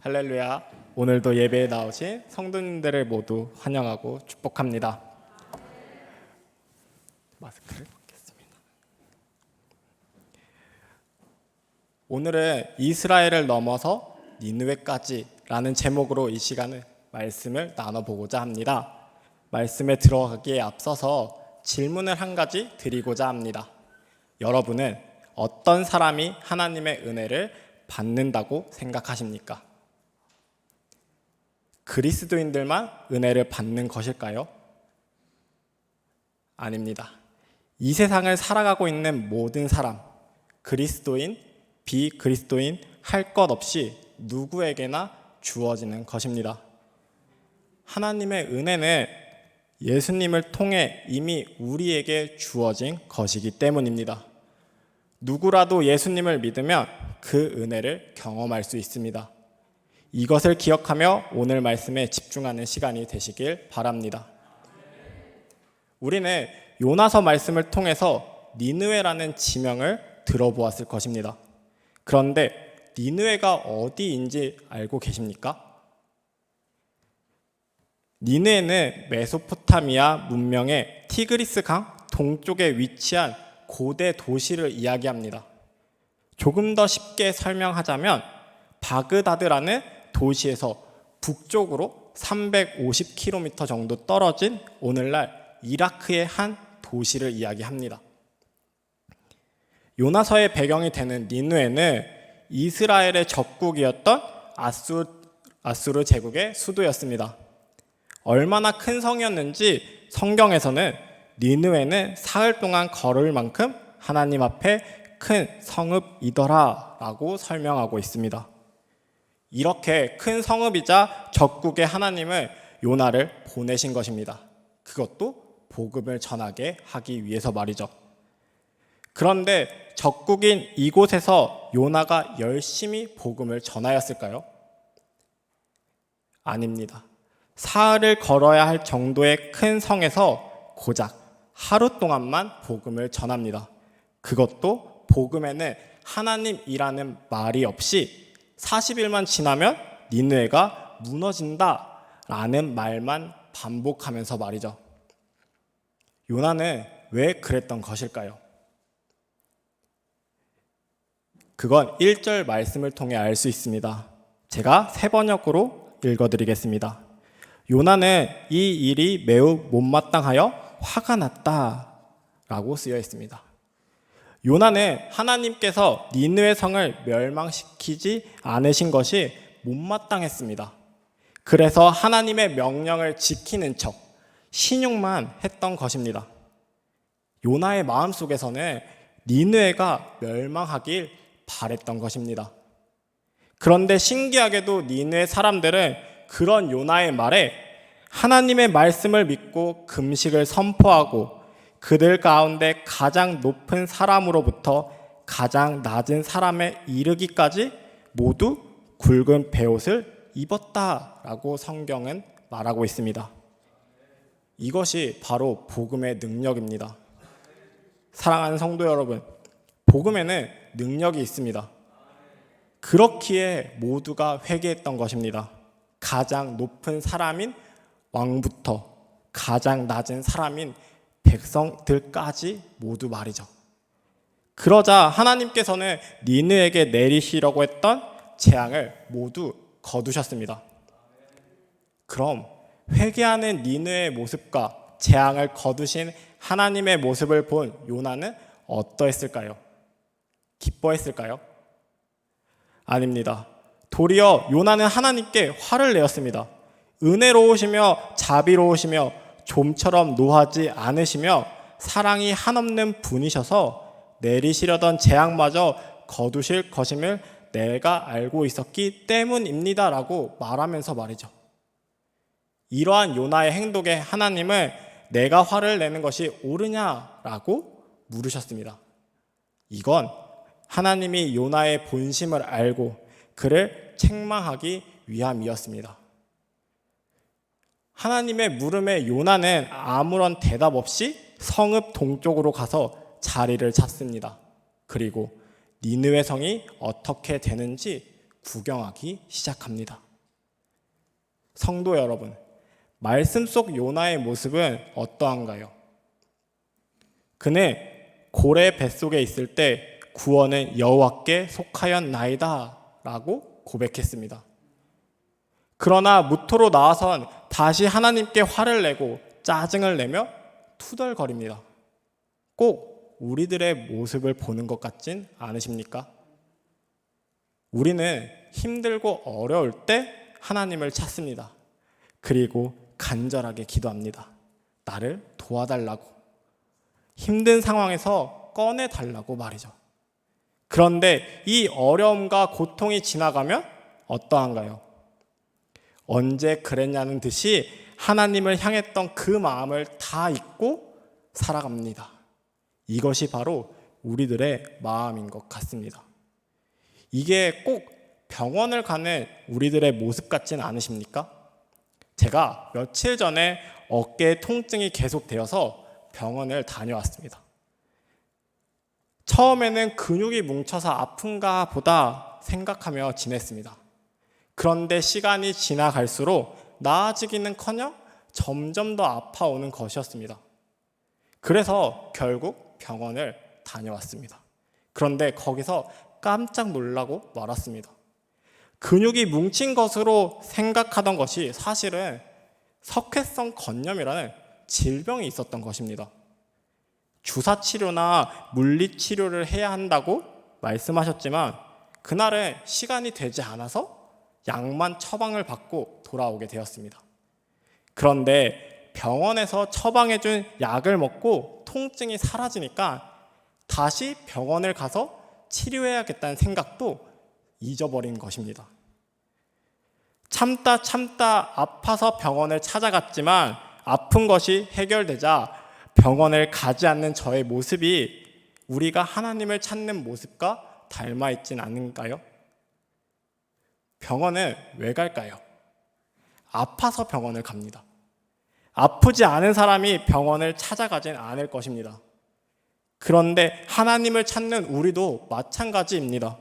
할렐루야. 오늘도 예배에 나오신 성도님들을 모두 환영하고 축복합니다. 마스크를 벗겠습니다. 오늘은 이스라엘을 넘어서 니느웨까지라는 제목으로 이 시간을 말씀을 나눠보고자 합니다. 말씀에 들어가기에 앞서서 질문을 한 가지 드리고자 합니다. 여러분은 어떤 사람이 하나님의 은혜를 받는다고 생각하십니까? 그리스도인들만 은혜를 받는 것일까요? 아닙니다. 이 세상을 살아가고 있는 모든 사람, 그리스도인, 비그리스도인 할 것 없이 누구에게나 주어지는 것입니다. 하나님의 은혜는 예수님을 통해 이미 우리에게 주어진 것이기 때문입니다. 누구라도 예수님을 믿으면 그 은혜를 경험할 수 있습니다. 이것을 기억하며 오늘 말씀에 집중하는 시간이 되시길 바랍니다. 우리는 요나서 말씀을 통해서 니느웨라는 지명을 들어보았을 것입니다. 그런데 니느웨가 어디인지 알고 계십니까? 니느웨는 메소포타미아 문명의 티그리스 강 동쪽에 위치한 고대 도시를 이야기합니다. 조금 더 쉽게 설명하자면 바그다드라는 도시에서 북쪽으로 350km 정도 떨어진 오늘날 이라크의 한 도시를 이야기합니다. 요나서의 배경이 되는 니느웨는 이스라엘의 적국이었던 아수르 제국의 수도였습니다. 얼마나 큰 성이었는지 성경에서는 니느웨는 사흘 동안 걸을 만큼 하나님 앞에 큰 성읍이더라 라고 설명하고 있습니다. 이렇게 큰 성읍이자 적국의 하나님을 요나를 보내신 것입니다. 그것도 복음을 전하게 하기 위해서 말이죠. 그런데 적국인 이곳에서 요나가 열심히 복음을 전하였을까요? 아닙니다. 사흘을 걸어야 할 정도의 큰 성에서 고작 하루 동안만 복음을 전합니다. 그것도 복음에는 하나님이라는 말이 없이 40일만 지나면 니느웨가 무너진다라는 말만 반복하면서 말이죠. 요나는 왜 그랬던 것일까요? 그건 1절 말씀을 통해 알 수 있습니다. 제가 새 번역으로 읽어드리겠습니다. 요나는 이 일이 매우 못마땅하여 화가 났다라고 쓰여 있습니다. 요나는 하나님께서 니느웨 성을 멸망시키지 않으신 것이 못마땅했습니다. 그래서 하나님의 명령을 지키는 척 신용만 했던 것입니다. 요나의 마음속에서는 니느웨가 멸망하길 바랬던 것입니다. 그런데 신기하게도 니느웨 사람들은 그런 요나의 말에 하나님의 말씀을 믿고 금식을 선포하고 그들 가운데 가장 높은 사람으로부터 가장 낮은 사람에 이르기까지 모두 굵은 베옷을 입었다라고 성경은 말하고 있습니다. 이것이 바로 복음의 능력입니다. 사랑하는 성도 여러분, 복음에는 능력이 있습니다. 그렇기에 모두가 회개했던 것입니다. 가장 높은 사람인 왕부터 가장 낮은 사람인 백성들까지 모두 말이죠. 그러자 하나님께서는 니느웨에게 내리시려고 했던 재앙을 모두 거두셨습니다. 그럼 회개하는 니느웨의 모습과 재앙을 거두신 하나님의 모습을 본 요나는 어떠했을까요? 기뻐했을까요? 아닙니다. 도리어 요나는 하나님께 화를 내었습니다. 은혜로우시며 자비로우시며 좀처럼 노하지 않으시며 사랑이 한없는 분이셔서 내리시려던 재앙마저 거두실 것임을 내가 알고 있었기 때문입니다 라고 말하면서 말이죠. 이러한 요나의 행동에 하나님은 내가 화를 내는 것이 옳으냐라고 물으셨습니다. 이건 하나님이 요나의 본심을 알고 그를 책망하기 위함이었습니다. 하나님의 물음에 요나는 아무런 대답 없이 성읍 동쪽으로 가서 자리를 찾습니다. 그리고 니느웨 성이 어떻게 되는지 구경하기 시작합니다. 성도 여러분, 말씀 속 요나의 모습은 어떠한가요? 그는 고래 뱃속에 있을 때 구원은 여호와께 속하였나이다 라고 고백했습니다. 그러나 무토로 나와선 다시 하나님께 화를 내고 짜증을 내며 투덜거립니다. 꼭 우리들의 모습을 보는 것 같진 않으십니까? 우리는 힘들고 어려울 때 하나님을 찾습니다. 그리고 간절하게 기도합니다. 나를 도와달라고. 힘든 상황에서 꺼내달라고 말이죠. 그런데 이 어려움과 고통이 지나가면 어떠한가요? 언제 그랬냐는 듯이 하나님을 향했던 그 마음을 다 잊고 살아갑니다. 이것이 바로 우리들의 마음인 것 같습니다. 이게 꼭 병원을 가는 우리들의 모습 같진 않으십니까? 제가 며칠 전에 어깨 통증이 계속되어서 병원을 다녀왔습니다. 처음에는 근육이 뭉쳐서 아픈가 보다 생각하며 지냈습니다. 그런데 시간이 지나갈수록 나아지기는커녕 점점 더 아파오는 것이었습니다. 그래서 결국 병원을 다녀왔습니다. 그런데 거기서 깜짝 놀라고 말았습니다. 근육이 뭉친 것으로 생각하던 것이 사실은 석회성 건염이라는 질병이 있었던 것입니다. 주사치료나 물리치료를 해야 한다고 말씀하셨지만 그날은 시간이 되지 않아서 약만 처방을 받고 돌아오게 되었습니다. 그런데 병원에서 처방해준 약을 먹고 통증이 사라지니까 다시 병원을 가서 치료해야겠다는 생각도 잊어버린 것입니다. 참다 아파서 병원을 찾아갔지만 아픈 것이 해결되자 병원을 가지 않는 저의 모습이 우리가 하나님을 찾는 모습과 닮아 있진 않은가요? 병원은 왜 갈까요? 아파서 병원을 갑니다. 아프지 않은 사람이 병원을 찾아가진 않을 것입니다. 그런데 하나님을 찾는 우리도 마찬가지입니다.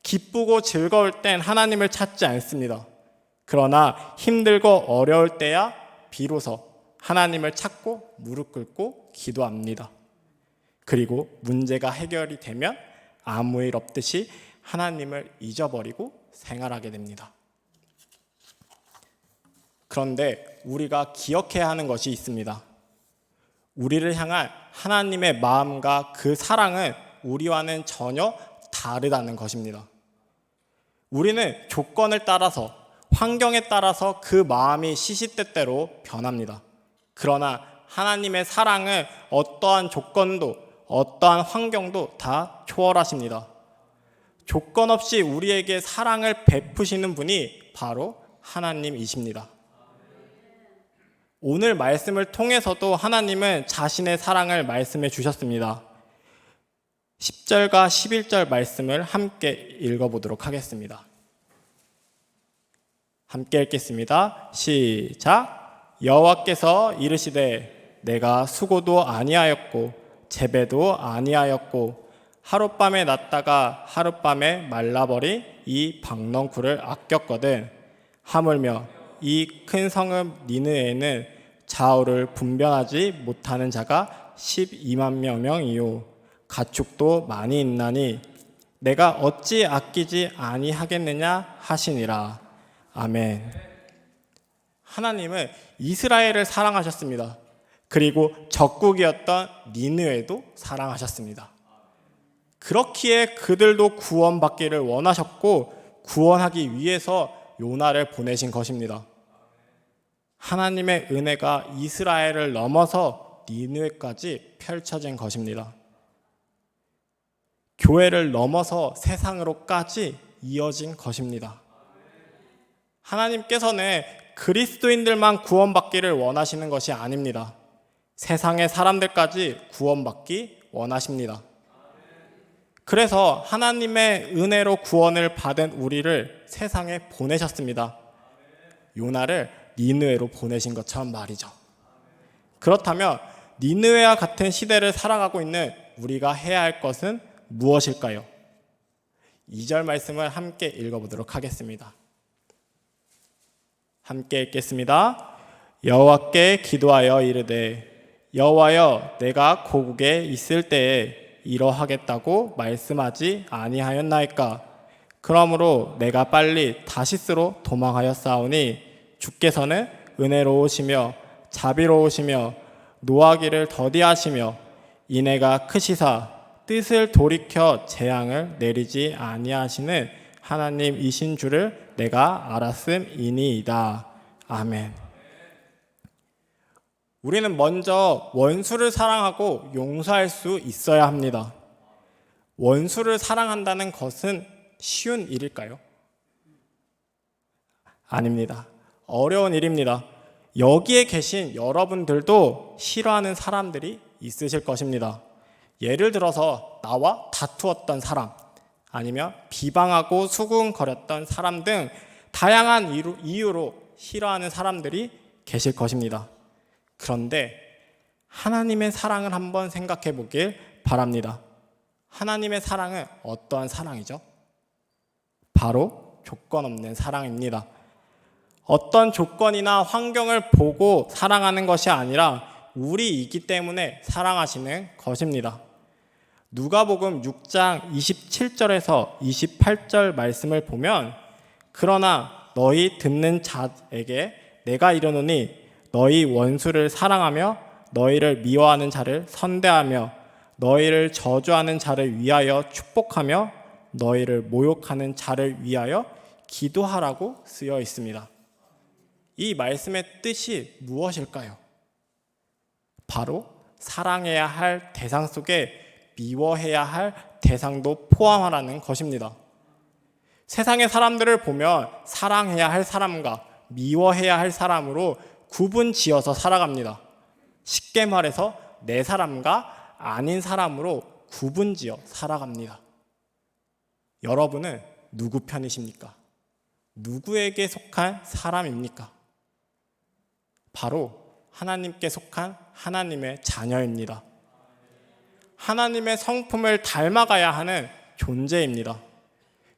기쁘고 즐거울 땐 하나님을 찾지 않습니다. 그러나 힘들고 어려울 때야 비로소 하나님을 찾고 무릎 꿇고 기도합니다. 그리고 문제가 해결이 되면 아무 일 없듯이 하나님을 잊어버리고 생활하게 됩니다. 그런데 우리가 기억해야 하는 것이 있습니다. 우리를 향한 하나님의 마음과 그 사랑은 우리와는 전혀 다르다는 것입니다. 우리는 조건을 따라서, 환경에 따라서 그 마음이 시시때때로 변합니다. 그러나 하나님의 사랑은 어떠한 조건도, 어떠한 환경도 다 초월하십니다. 조건 없이 우리에게 사랑을 베푸시는 분이 바로 하나님이십니다. 오늘 말씀을 통해서도 하나님은 자신의 사랑을 말씀해 주셨습니다. 10절과 11절 말씀을 함께 읽어보도록 하겠습니다. 함께 읽겠습니다. 시작. 여호와께서 이르시되 내가 수고도 아니하였고 재배도 아니하였고 하룻밤에 났다가 하룻밤에 말라버린 이 박넝쿨을 아꼈거든. 하물며 이 큰 성읍 니느웨는 좌우를 분별하지 못하는 자가 12만 명이요 가축도 많이 있나니 내가 어찌 아끼지 아니하겠느냐 하시니라. 아멘. 하나님은 이스라엘을 사랑하셨습니다. 그리고 적국이었던 니느웨도 사랑하셨습니다. 그렇기에 그들도 구원받기를 원하셨고 구원하기 위해서 요나를 보내신 것입니다. 하나님의 은혜가 이스라엘을 넘어서 니느웨까지 펼쳐진 것입니다. 교회를 넘어서 세상으로까지 이어진 것입니다. 하나님께서는 그리스도인들만 구원받기를 원하시는 것이 아닙니다. 세상의 사람들까지 구원받기 원하십니다. 그래서 하나님의 은혜로 구원을 받은 우리를 세상에 보내셨습니다. 요나를 니느웨로 보내신 것처럼 말이죠. 그렇다면 니느웨와 같은 시대를 살아가고 있는 우리가 해야 할 것은 무엇일까요? 2절 말씀을 함께 읽어보도록 하겠습니다. 함께 읽겠습니다. 여호와께 기도하여 이르되 여호와여 내가 고국에 있을 때에 이러하겠다고 말씀하지 아니하였나이까. 그러므로 내가 빨리 다시스로 도망하였사오니 주께서는 은혜로우시며 자비로우시며 노하기를 더디하시며 인애가 크시사 뜻을 돌이켜 재앙을 내리지 아니하시는 하나님이신 줄을 내가 알았음이니이다. 아멘. 우리는 먼저 원수를 사랑하고 용서할 수 있어야 합니다. 원수를 사랑한다는 것은 쉬운 일일까요? 아닙니다. 어려운 일입니다. 여기에 계신 여러분들도 싫어하는 사람들이 있으실 것입니다. 예를 들어서 나와 다투었던 사람, 아니면 비방하고 수군거렸던 사람 등 다양한 이유로 싫어하는 사람들이 계실 것입니다. 그런데 하나님의 사랑을 한번 생각해 보길 바랍니다. 하나님의 사랑은 어떠한 사랑이죠? 바로 조건 없는 사랑입니다. 어떤 조건이나 환경을 보고 사랑하는 것이 아니라 우리이기 때문에 사랑하시는 것입니다. 누가복음 6장 27절에서 28절 말씀을 보면 그러나 너희 듣는 자에게 내가 이르노니 너희 원수를 사랑하며 너희를 미워하는 자를 선대하며 너희를 저주하는 자를 위하여 축복하며 너희를 모욕하는 자를 위하여 기도하라고 쓰여 있습니다. 이 말씀의 뜻이 무엇일까요? 바로 사랑해야 할 대상 속에 미워해야 할 대상도 포함하라는 것입니다. 세상의 사람들을 보면 사랑해야 할 사람과 미워해야 할 사람으로 구분 지어서 살아갑니다. 쉽게 말해서 내 사람과 아닌 사람으로 구분 지어 살아갑니다. 여러분은 누구 편이십니까? 누구에게 속한 사람입니까? 바로 하나님께 속한 하나님의 자녀입니다. 하나님의 성품을 닮아가야 하는 존재입니다.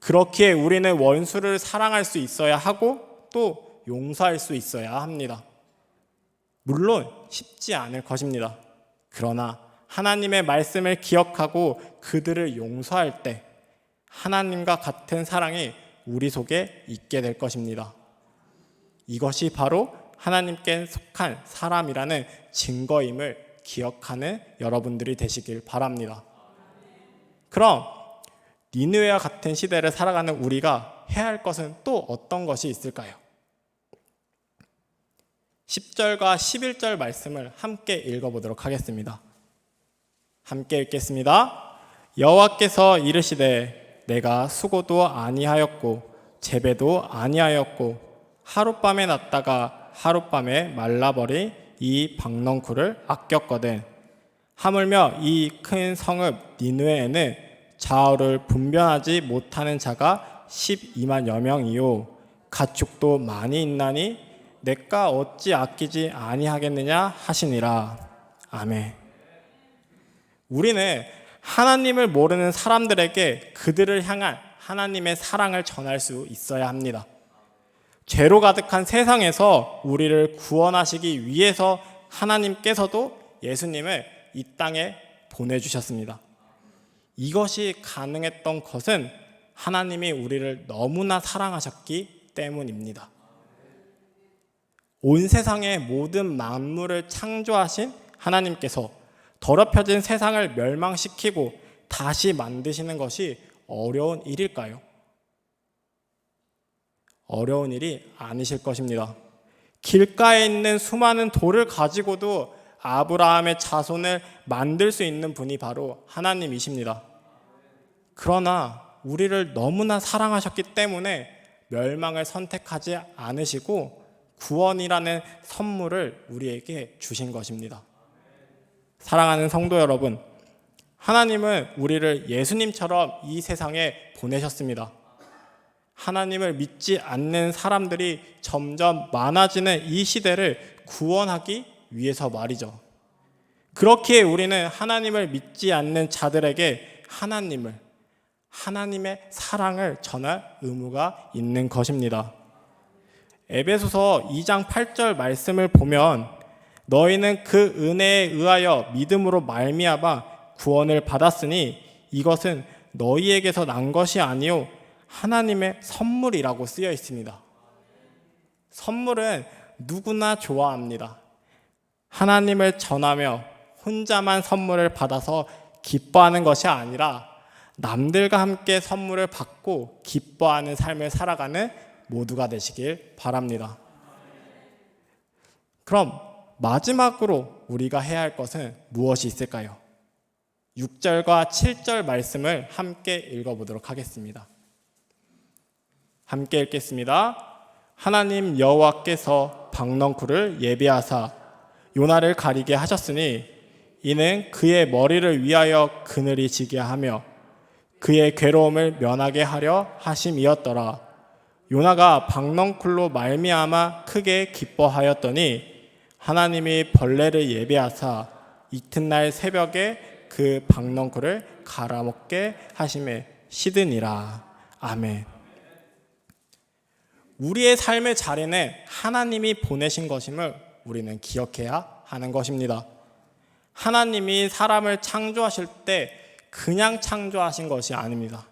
그렇기에 우리는 원수를 사랑할 수 있어야 하고 또 용서할 수 있어야 합니다. 물론 쉽지 않을 것입니다. 그러나 하나님의 말씀을 기억하고 그들을 용서할 때 하나님과 같은 사랑이 우리 속에 있게 될 것입니다. 이것이 바로 하나님께 속한 사람이라는 증거임을 기억하는 여러분들이 되시길 바랍니다. 그럼 니느웨와 같은 시대를 살아가는 우리가 해야 할 것은 또 어떤 것이 있을까요? 10절과 11절 말씀을 함께 읽어보도록 하겠습니다. 함께 읽겠습니다. 여호와께서 이르시되 내가 수고도 아니하였고 재배도 아니하였고 하룻밤에 났다가 하룻밤에 말라버린 이 박넝쿨을 아꼈거든. 하물며 이 큰 성읍 니느웨에는 좌우를 분별하지 못하는 자가 12만여 명이요 가축도 많이 있나니 내가 어찌 아끼지 아니하겠느냐 하시니라. 아멘. 우리는 하나님을 모르는 사람들에게 그들을 향한 하나님의 사랑을 전할 수 있어야 합니다. 죄로 가득한 세상에서 우리를 구원하시기 위해서 하나님께서도 예수님을 이 땅에 보내주셨습니다. 이것이 가능했던 것은 하나님이 우리를 너무나 사랑하셨기 때문입니다. 온 세상의 모든 만물을 창조하신 하나님께서 더럽혀진 세상을 멸망시키고 다시 만드시는 것이 어려운 일일까요? 어려운 일이 아니실 것입니다. 길가에 있는 수많은 돌을 가지고도 아브라함의 자손을 만들 수 있는 분이 바로 하나님이십니다. 그러나 우리를 너무나 사랑하셨기 때문에 멸망을 선택하지 않으시고 구원이라는 선물을 우리에게 주신 것입니다. 사랑하는 성도 여러분, 하나님은 우리를 예수님처럼 이 세상에 보내셨습니다. 하나님을 믿지 않는 사람들이 점점 많아지는 이 시대를 구원하기 위해서 말이죠. 그렇기에 우리는 하나님을 믿지 않는 자들에게 하나님을, 하나님의 사랑을 전할 의무가 있는 것입니다. 에베소서 2장 8절 말씀을 보면 너희는 그 은혜에 의하여 믿음으로 말미암아 구원을 받았으니 이것은 너희에게서 난 것이 아니요 하나님의 선물이라고 쓰여 있습니다. 선물은 누구나 좋아합니다. 하나님을 전하며 혼자만 선물을 받아서 기뻐하는 것이 아니라 남들과 함께 선물을 받고 기뻐하는 삶을 살아가는 모두가 되시길 바랍니다. 그럼 마지막으로 우리가 해야 할 것은 무엇이 있을까요? 6절과 7절 말씀을 함께 읽어보도록 하겠습니다. 함께 읽겠습니다. 하나님 여호와께서 박넝쿨을 예비하사 요나를 가리게 하셨으니 이는 그의 머리를 위하여 그늘이 지게 하며 그의 괴로움을 면하게 하려 하심이었더라. 요나가 박넝쿨로 말미암아 크게 기뻐하였더니 하나님이 벌레를 예비하사 이튿날 새벽에 그 박넝쿨을 갈아먹게 하심에 시드니라. 아멘. 우리의 삶의 자리는 하나님이 보내신 것임을 우리는 기억해야 하는 것입니다. 하나님이 사람을 창조하실 때 그냥 창조하신 것이 아닙니다.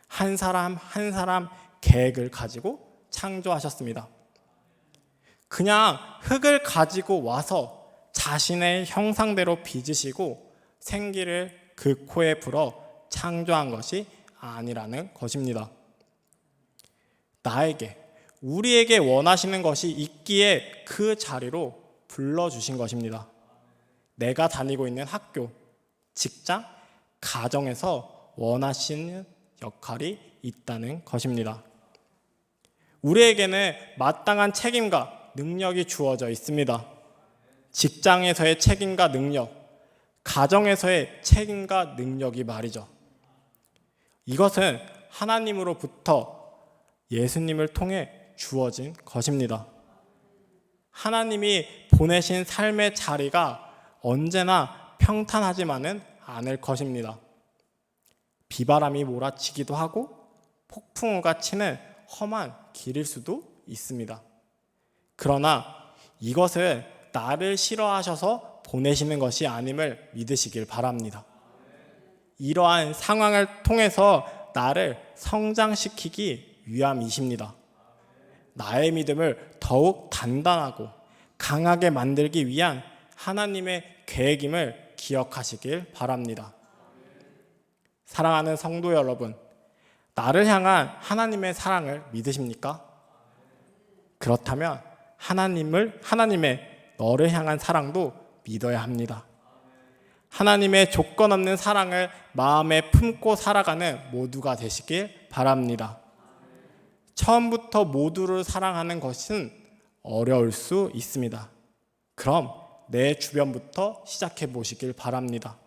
한 사람 한 사람 계획을 가지고 창조하셨습니다. 그냥 흙을 가지고 와서 자신의 형상대로 빚으시고 생기를 그 코에 불어 창조한 것이 아니라는 것입니다. 나에게 우리에게 원하시는 것이 있기에 그 자리로 불러주신 것입니다. 내가 다니고 있는 학교, 직장, 가정에서 원하시는 역할이 있다는 것입니다. 우리에게는 마땅한 책임과 능력이 주어져 있습니다. 직장에서의 책임과 능력, 가정에서의 책임과 능력이 말이죠. 이것은 하나님으로부터 예수님을 통해 주어진 것입니다. 하나님이 보내신 삶의 자리가 언제나 평탄하지만은 않을 것입니다. 비바람이 몰아치기도 하고 폭풍우가 치는 험한 길일 수도 있습니다. 그러나 이것은 나를 싫어하셔서 보내시는 것이 아님을 믿으시길 바랍니다. 이러한 상황을 통해서 나를 성장시키기 위함이십니다. 나의 믿음을 더욱 단단하고 강하게 만들기 위한 하나님의 계획임을 기억하시길 바랍니다. 사랑하는 성도 여러분, 나를 향한 하나님의 사랑을 믿으십니까? 그렇다면 하나님의 너를 향한 사랑도 믿어야 합니다. 하나님의 조건 없는 사랑을 마음에 품고 살아가는 모두가 되시길 바랍니다. 처음부터 모두를 사랑하는 것은 어려울 수 있습니다. 그럼 내 주변부터 시작해 보시길 바랍니다.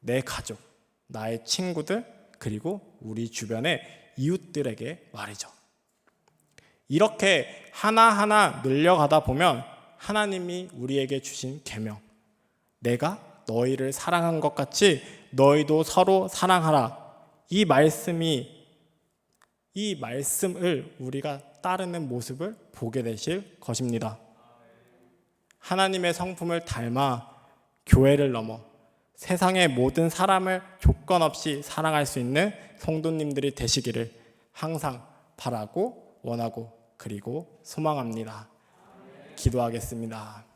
내 가족, 나의 친구들, 그리고 우리 주변의 이웃들에게 말이죠. 이렇게 하나하나 늘려가다 보면 하나님이 우리에게 주신 계명, 내가 너희를 사랑한 것 같이 너희도 서로 사랑하라, 이 말씀을 우리가 따르는 모습을 보게 되실 것입니다. 하나님의 성품을 닮아 교회를 넘어 세상의 모든 사람을 조건 없이 사랑할 수 있는 성도님들이 되시기를 항상 바라고 원하고 그리고 소망합니다. 기도하겠습니다.